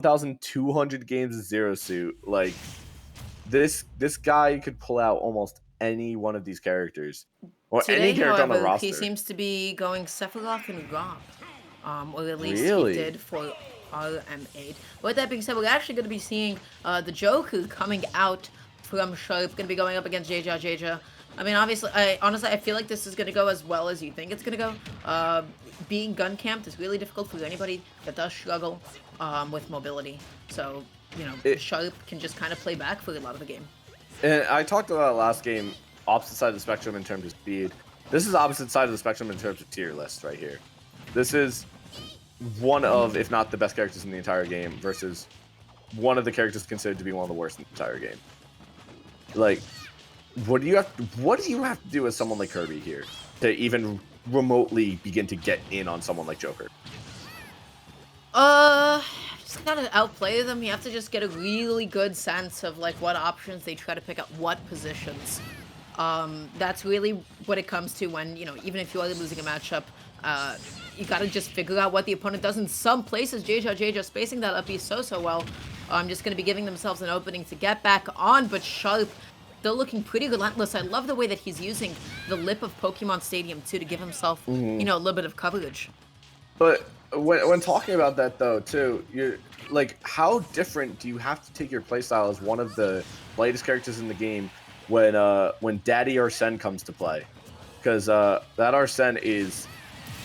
1,200 games of Zero Suit. Like this guy could pull out almost any one of these characters or any Today, character on the however, he roster. seems to be going Sephiroth and Rob. Or at least he Really? did for RM8. With that being said, we're actually going to be seeing the Joker coming out from Sharp, going to be going up against JeJaJeJa. I mean, obviously, honestly, I feel like this is going to go as well as you think it's going to go. Being gun camped is really difficult for anybody that does struggle with mobility. So, you know, Sharp can just kind of play back for a lot of the game. And I talked about last game, opposite side of the spectrum in terms of speed. This is opposite side of the spectrum in terms of tier list right here. This is one of, if not the best characters in the entire game versus one of the characters considered to be one of the worst in the entire game. Like, what do you have to do as someone like Kirby here to even remotely begin to get in on someone like Joker? Just gotta outplay them. You have to just get a really good sense of like what options they try to pick up, what positions. That's really what it comes to when, you know, even if you are losing a matchup, you gotta just figure out what the opponent does. In some places, JeJaJeJa spacing that up so well. Just gonna be giving themselves an opening to get back on, but Sharp still looking pretty relentless. I love the way that he's using the lip of Pokemon Stadium too to give himself, you know, a little bit of coverage. But when talking about that though too, you're like, how different do you have to take your playstyle as one of the latest characters in the game when Daddy Arsene comes to play? Because that Arsene is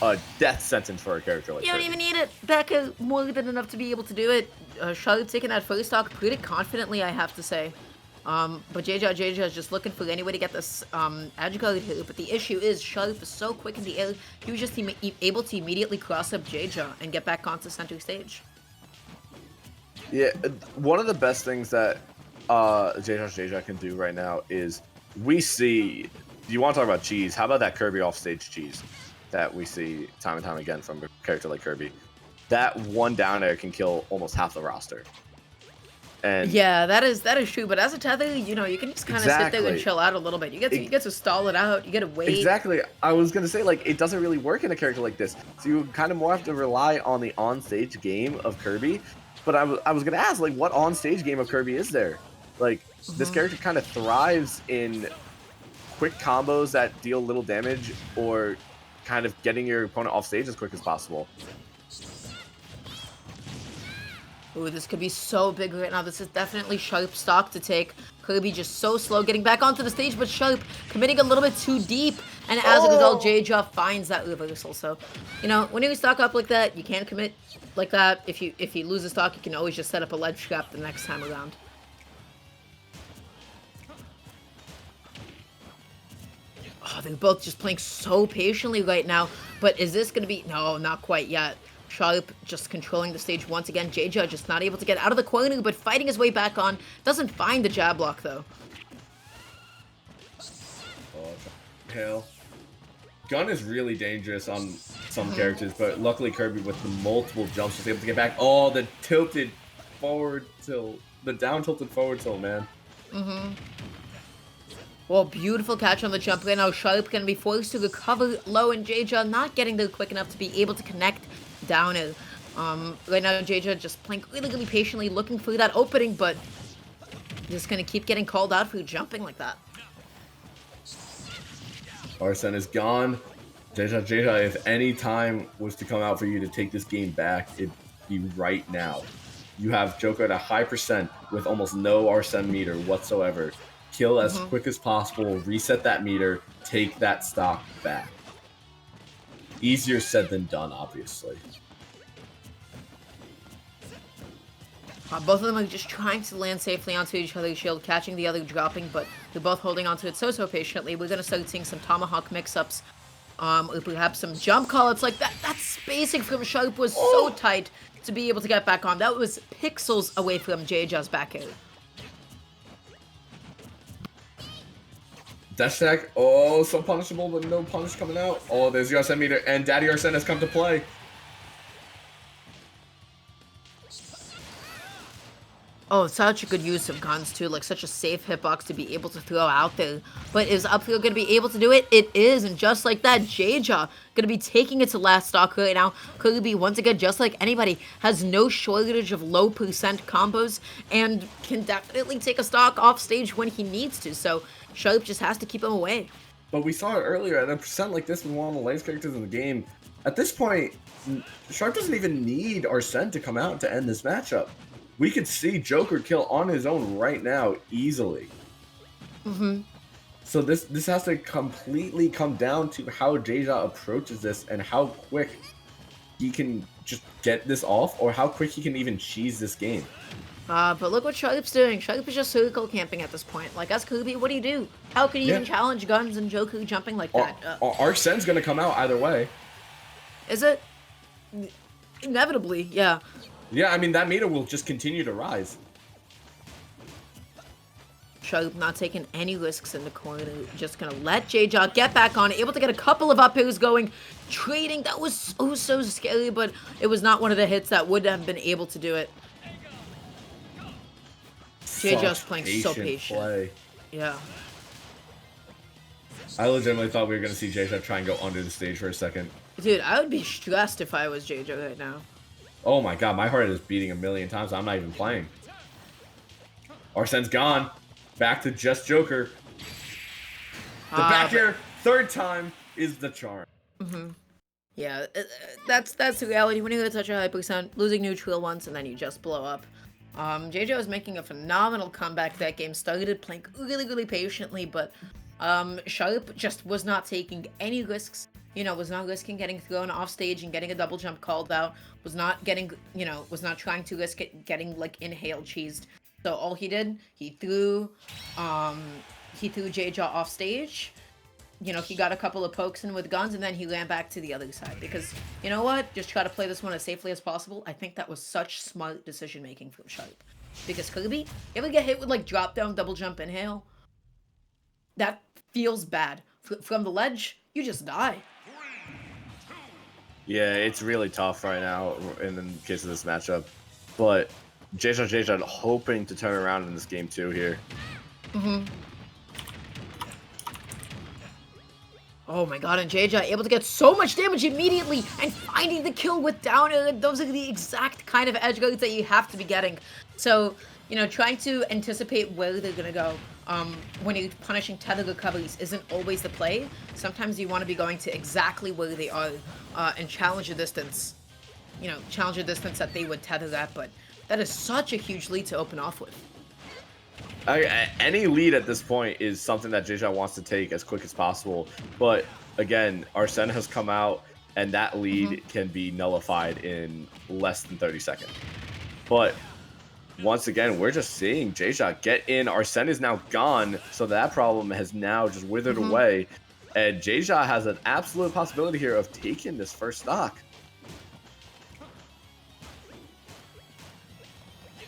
a death sentence for a character like You don't even need it back more than enough to be able to do it. Sharp taking that first stock pretty confidently, I have to say. But JeJaJeJa is just looking for any way to get this edge guard here. But the issue is Sharp is so quick in the air, he was just able to immediately cross up JeJa and get back onto center stage. Yeah, one of the best things that JeJaJeJa can do right now is we see. You want to talk about cheese? How about that Kirby offstage cheese that we see time and time again from a character like Kirby? That one down air can kill almost half the roster. And yeah, that is true. But as a tether, you know, you can just kind of sit there and chill out a little bit. You get to stall it out. You get to wait. Exactly. I was gonna say, like, it doesn't really work in a character like this. So you kind of more have to rely on the on-stage game of Kirby. But I was gonna ask, like, what on-stage game of Kirby is there? Like, this character kind of thrives in quick combos that deal little damage, or kind of getting your opponent off stage as quick as possible. Ooh, this could be so big right now. This is definitely Sharp stock to take. Kirby just so slow getting back onto the stage, but Sharp committing a little bit too deep. And as a result, JeJa finds that reversal. So, you know, when you stock up like that, you can't commit like that. If you lose a stock, you can always just set up a ledge trap the next time around. Oh, they're both just playing so patiently right now. But is this going to be... No, not quite yet. Sharp just controlling the stage once again. JeJa just not able to get out of the corner, but fighting his way back on. Doesn't find the jab block, though. Oh, hell. Gun is really dangerous on some characters, but luckily Kirby with the multiple jumps was able to get back. Oh, the tilted forward tilt. The down tilted forward tilt, man. Well, beautiful catch on the jump right now. Sharp going to be forced to recover low, and JeJa not getting there quick enough to be able to connect down it. Right now, JeJa just playing really patiently, looking for that opening, but just going to keep getting called out for jumping like that. Arsene is gone. JeJaJeJa, if any time was to come out for you to take this game back, it'd be right now. You have Joker at a high percent with almost no Arsene meter whatsoever. Kill as quick as possible, reset that meter, take that stock back. Easier said than done, obviously. Both of them are just trying to land safely onto each other's shield, catching the other dropping, but they're both holding onto it so patiently. We're going to start seeing some Tomahawk mix-ups, or perhaps some jump call-outs like that. That spacing from Sharp was so tight to be able to get back on. That was pixels away from JeJa's back air. Dash attack. Oh, so punishable, but no punish coming out. Oh, there's your Arsene meter, and Daddy Arsene has come to play. Oh, such a good use of guns too, like such a safe hitbox to be able to throw out there. But is Upfield gonna be able to do it? It is, and just like that, JeJaJeJa gonna be taking it to last stock right now. Kirby, once again, just like anybody, has no shortage of low percent combos and can definitely take a stock off stage when he needs to. So Sharp just has to keep him away. But we saw it earlier at a percent like this with one of the latest characters in the game. At this point, Sharp doesn't even need Arsene to come out to end this matchup. We could see Joker kill on his own right now easily. So this has to completely come down to how JeJaJeJa approaches this and how quick he can just get this off, or how quick he can even cheese this game. But look what Sharp's doing. Sharp is just circle camping at this point. Like, as Kirby, what do you do? How can you even challenge guns and Joker jumping like that? Arsene's gonna come out either way. Is it? Inevitably, yeah. Yeah, I mean, that meter will just continue to rise. Sharp not taking any risks in the corner. Just gonna let JeJaJeJa get back on. Able to get a couple of up airs going. Trading, that was so scary, but it was not one of the hits that would have been able to do it. JeJaJaJa's playing so patient. Play. Yeah. I legitimately thought we were going to see JeJaJeJa try and go under the stage for a second. Dude, I would be stressed if I was JeJaJaJa right now. Oh my god, my heart is beating a million times. I'm not even playing. Arsene's gone. Back to just Joker. The back air, third time, is the charm. Yeah, that's the reality. When you hit such a high percent, losing neutral once, and then you just blow up. JeJaJaJa was making a phenomenal comeback that game. Started playing really patiently, but Sharp just was not taking any risks. You know, was not risking getting thrown off stage and getting a double jump called out. Was not getting, was not trying to risk it getting like inhaled cheesed. So all he did, he threw JeJaJaJa off stage. You know, he got a couple of pokes in with guns, and then he ran back to the other side. Because, you know what? Just try to play this one as safely as possible. I think that was such smart decision-making from Sharp. Because Kirby, you ever get hit with, like, drop-down, double jump, inhale? That feels bad. From the ledge, you just die. Yeah, it's really tough right now in the case of this matchup. But JeJaJeJa hoping to turn around in this game, too, here. Oh my god, and JeJaJeJa able to get so much damage immediately and finding the kill with down air. Those are the exact kind of edge guards that you have to be getting. So, trying to anticipate where they're gonna go when you're punishing tether recoveries isn't always the play. Sometimes you want to be going to exactly where they are and challenge the distance. Challenge the distance that they would tether that, but that is such a huge lead to open off with. Any lead at this point is something that JeJaJeJa wants to take as quick as possible. But again, Arsene has come out, and that lead can be nullified in less than 30 seconds. But once again, we're just seeing JeJaJeJa get in. Arsene is now gone, so that problem has now just withered away. And JeJaJeJa has an absolute possibility here of taking this first stock.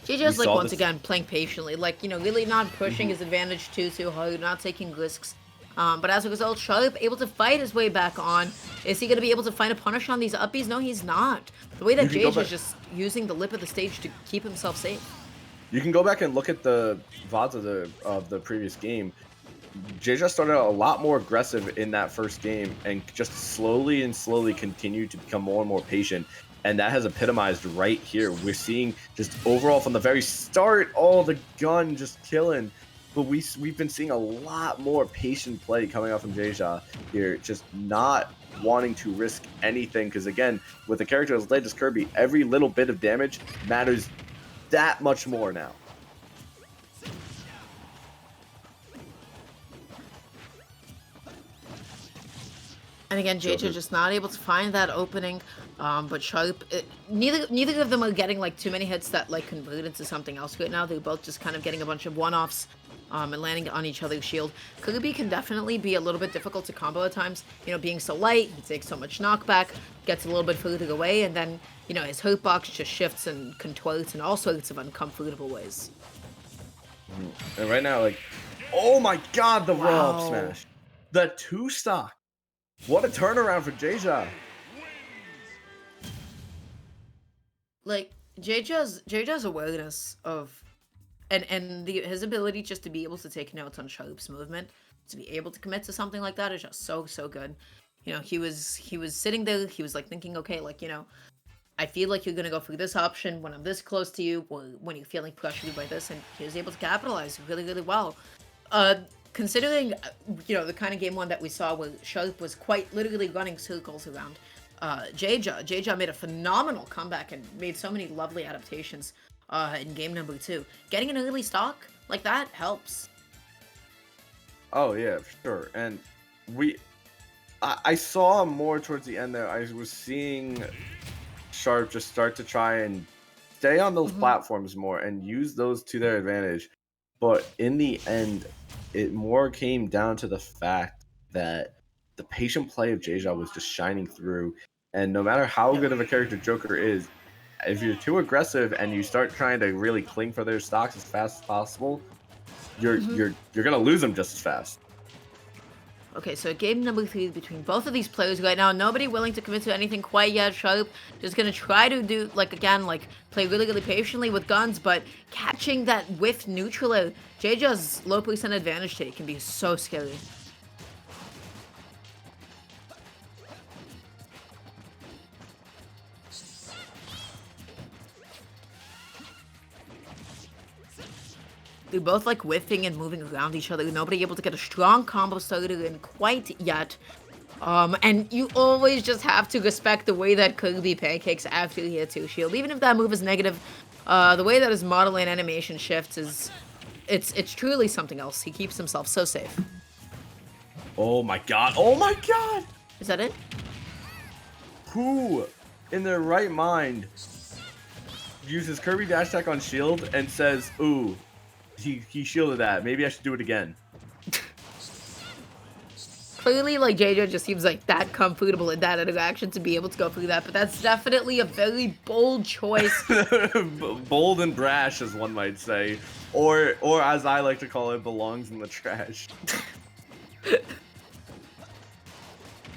JeJaJa's like once again playing patiently, like really not pushing his advantage too hard, not taking risks. But as a result, Sharp able to fight his way back on. Is he gonna be able to find a punish on these uppies? No, he's not. The way that JeJaJa is just using the lip of the stage to keep himself safe. You can go back and look at the VODs of the previous game. JeJaJaJa started out a lot more aggressive in that first game and just slowly continued to become more and more patient. And that has epitomized right here. We're seeing just overall from the very start, all the gun just killing. But we've been seeing a lot more patient play coming out from JeJaJeJa here, just not wanting to risk anything. Because again, with a character as late as Kirby, every little bit of damage matters that much more now. And again, JeJaJeJa just not able to find that opening. But Sharp, neither of them are getting like too many hits that like convert into something else right now. They're both just kind of getting a bunch of one-offs and landing on each other's shield. Kirby can definitely be a little bit difficult to combo at times. Being so light, he takes so much knockback, gets a little bit further away, and then his hurtbox just shifts and contorts in all sorts of uncomfortable ways. And right now, like, oh my god, the raw up smash, the 2-stock. What a turnaround for JeJaJeJa. Like, JeJaJa's awareness of and his ability just to be able to take notes on Sharp's movement, to be able to commit to something like that is just so good. You know, he was sitting there, he was like thinking, okay, like, you know, I feel like you're gonna go for this option when I'm this close to you, or when you're feeling pressured by this, and he was able to capitalize really well. Considering, you know, the kind of game one that we saw where Sharp was quite literally running circles around JeJaJeJa made a phenomenal comeback and made so many lovely adaptations in game number 2. Getting an early stock like that helps. Oh yeah, for sure. And I saw more towards the end there. I was seeing Sharp just start to try and stay on those platforms more and use those to their advantage. But in the end, it more came down to the fact that the patient play of JeJa was just shining through. And no matter how good of a character Joker is, if you're too aggressive and you start trying to really cling for their stocks as fast as possible, you're gonna lose them just as fast. Okay, so game number 3 between both of these players right now. Nobody willing to commit to anything quite yet. Sharp just gonna try to do, like, again, like, play really patiently with guns, but catching that whiff neutral, JeJa's low percent advantage take can be so scary. They're both like whiffing and moving around each other. Nobody able to get a strong combo started in quite yet. And you always just have to respect the way that Kirby pancakes after he hits your shield. Even if that move is negative, the way that his model and animation shifts is... It's truly something else. He keeps himself so safe. Oh my god. Oh my god! Is that it? Who in their right mind uses Kirby dash attack on shield and says, ooh, he shielded that. Maybe I should do it again. Clearly, like, JeJa just seems like that comfortable in that interaction to be able to go through that, but that's definitely a very bold choice. Bold and brash, as one might say. Or as I like to call it, belongs in the trash.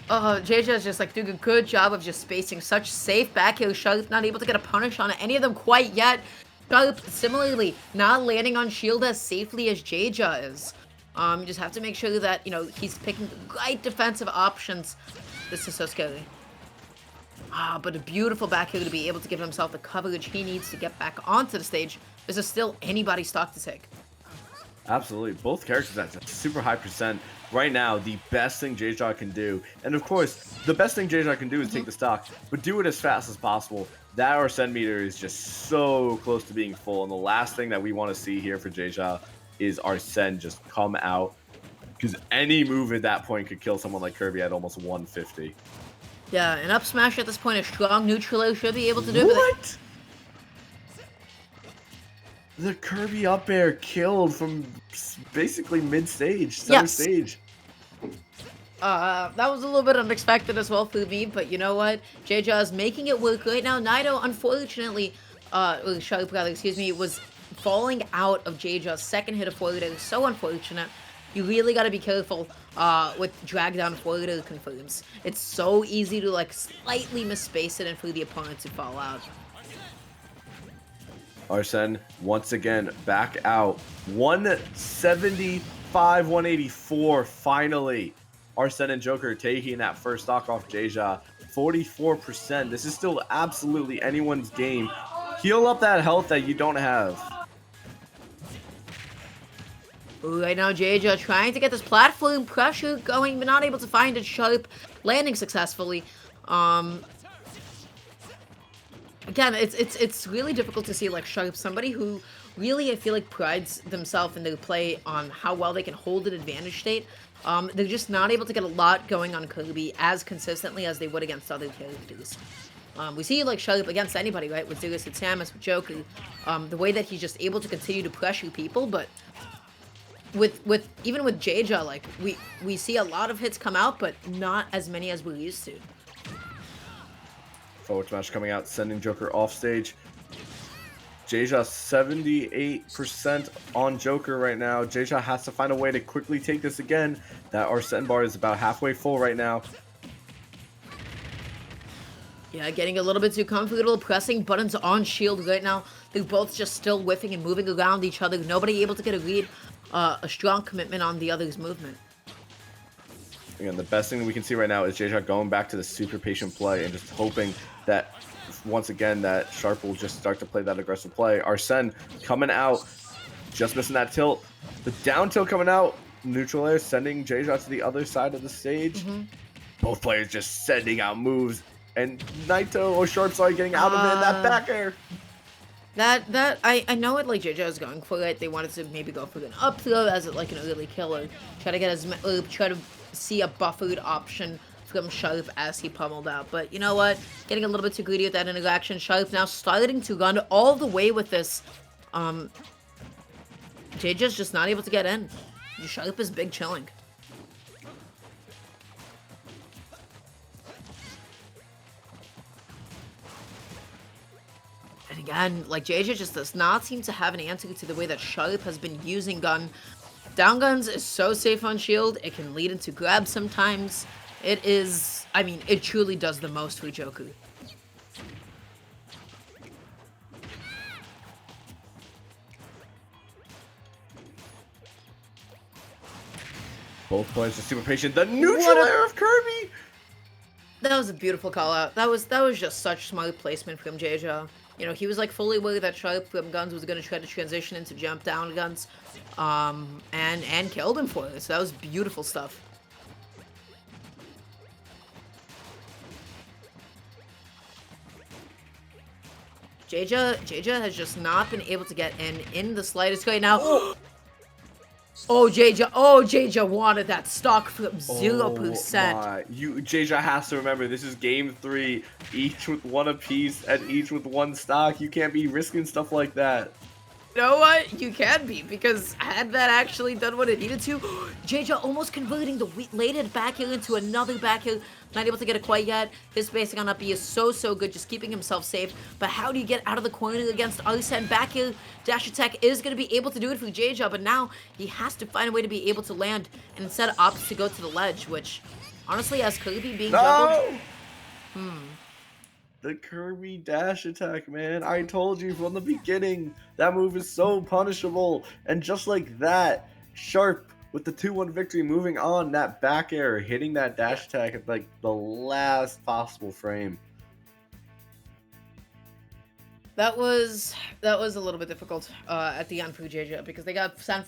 JeJa is just like doing a good job of just spacing such safe back air. Sharp not able to get a punish on any of them quite yet. Sharp, similarly, not landing on shield as safely as JeJa is. You just have to make sure that, you know, he's picking the right defensive options. This is so scary. But a beautiful back air to be able to give himself the coverage he needs to get back onto the stage. This is still anybody's stock to take. Absolutely. Both characters at a super high percent. Right now, the best thing JeJa can do, and of course, the best thing JeJa can do is take the stock, but do it as fast as possible. That Arsene meter is just so close to being full, and the last thing that we want to see here for JeJa is Arsene just come out, because any move at that point could kill someone like Kirby at almost 150. Yeah, an up smash at this point, a strong neutral should be able to do it. What? The Kirby up air killed from basically mid-stage, center stage. That was a little bit unexpected as well for me, but you know what? JeJa is making it work right now. Naito, unfortunately, Sharp, rather, excuse me, was falling out of JeJa's second hit of forward air. So unfortunate. You really got to be careful with drag down forward air confirms. It's so easy to, like, slightly misspace it and for the opponent to fall out. Arsene, once again, back out. 175, 184, finally. Arsene and Joker taking that first stock off JeJa. 44%. This is still absolutely anyone's game. Heal up that health that you don't have. Right now, JeJa trying to get this platform pressure going, but not able to find it. Sharp landing successfully. Again, it's really difficult to see, like, Sharp, somebody who really, I feel like, prides themselves in their play on how well they can hold an advantage state. They're just not able to get a lot going on Kirby as consistently as they would against other characters. We see, like, Sharp against anybody, right? With Zirus, with Samus, with Joker. The way that he's just able to continue to pressure people, but even with JeJa, like, we see a lot of hits come out, but not as many as we're used to. Forward smash coming out, sending Joker off stage. JeJa 78% on Joker right now. JeJa has to find a way to quickly take this again. That Arsene bar is about halfway full right now. Yeah, getting a little bit too comfortable, pressing buttons on shield right now. They're both just still whiffing and moving around each other. Nobody able to get a read, a strong commitment on the other's movement. Again, the best thing that we can see right now is JeJaJeJa going back to the super patient play and just hoping that once again that Sharp will just start to play that aggressive play. Arsene coming out, just missing that tilt. The down tilt coming out, neutral air sending JeJaJeJa to the other side of the stage. Both players just sending out moves, and Naito or Sharp sorry getting out of it in that back air. I know it like JeJaJeJa is going for it. They wanted to maybe go for an up throw as it like an early killer. Try to get try to see a buffered option from Sharp as he pummeled out. But you know what? Getting a little bit too greedy with that interaction. Sharp now starting to run all the way with this. JeJaJa's just not able to get in. Sharp is big chilling. And again, like JeJaJa just does not seem to have an answer to the way that Sharp has been using gun. Down guns is so safe on shield. It can lead into grabs sometimes. It is, I mean, it truly does the most for Joker. Both players are super patient. The neutral air of Kirby. That was a beautiful call out. That was just such smart placement from JeJaJa. You know, he was like fully aware that Sharp from guns was going to try to transition into jump down guns, and killed him for it. So that was beautiful stuff. JeJaJa has just not been able to get in the slightest right now. Oh, JeJaJa wanted that stock flip 0%. JeJaJa has to remember, this is game 3, each with one apiece and each with one stock. You can't be risking stuff like that. You know what? You can be, because had that actually done what it needed to, JeJaJa almost converting the related back heel into another back heel. Not able to get it quite yet. His basic on up B is so good, just keeping himself safe. But how do you get out of the corner against Arsene? Back heel dash attack is going to be able to do it for JeJaJa, but now he has to find a way to be able to land, and instead opts to go to the ledge, which honestly, as Kirby being juggled... The Kirby dash attack, man. I told you from the beginning. That move is so punishable. And just like that, Sharp with the 2-1 victory, moving on, that back air, hitting that dash attack at like the last possible frame. That was a little bit difficult at the end for JeJaJa, because they got sent